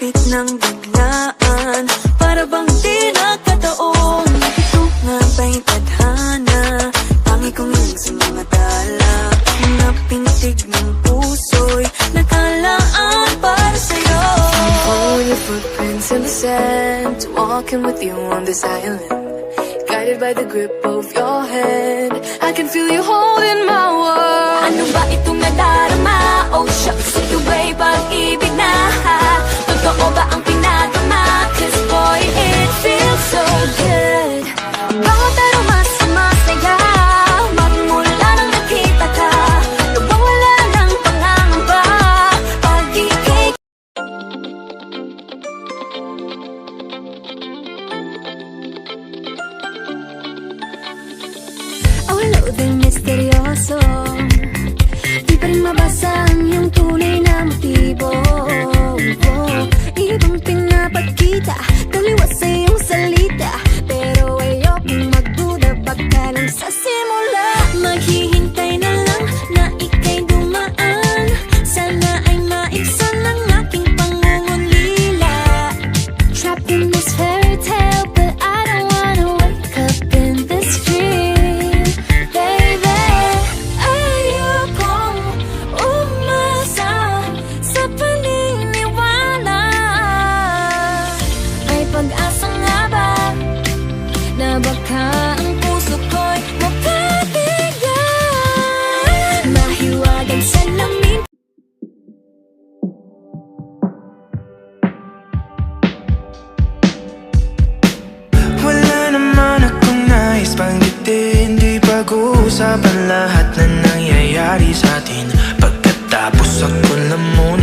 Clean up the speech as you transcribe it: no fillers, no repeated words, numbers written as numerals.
Bakit nang biglaan? Para bang di nagkataon? Ito nga ba'y tadhana? Tangi kong yun sa mga tala. Napintig ng puso'y nakalaan para sa'yo. I'm following your footprints in the sand, walking with you on this island, guided by the grip of your hand. I can feel you holding my world. Ano ba itong nadarama? Oh shucks, ito ba'y pag-ibig na? Totoo ba ang pinagama? Cause boy, it feels so good. Bawat araw mas masaya, magmula nang nakita ka, nawawala ng pangangamba pag-ibig. Oh hello there, misteryoso. Di pa rin mabasa ang iyong tunay na motibo. Ibang pinapakita, taliwas sa iyong salita, pero ayokong magduda baka lang sa simula. Maghihintay na lang na ika'y dumaan. Sana ay maibsan ang aking pangungulila. Trapped in this fairy tale, but I don't wanna wake up in this dream, baby. Ayokong umasa sa paniniwala. May pag-asa nga ba na baka ang puso ko'y mapabigyan? Mahiwagang salamin. Wala naman akong nais banggitin, di pag-uusapan lahat na nangyayari sa atin. Pagkatapos ako na muna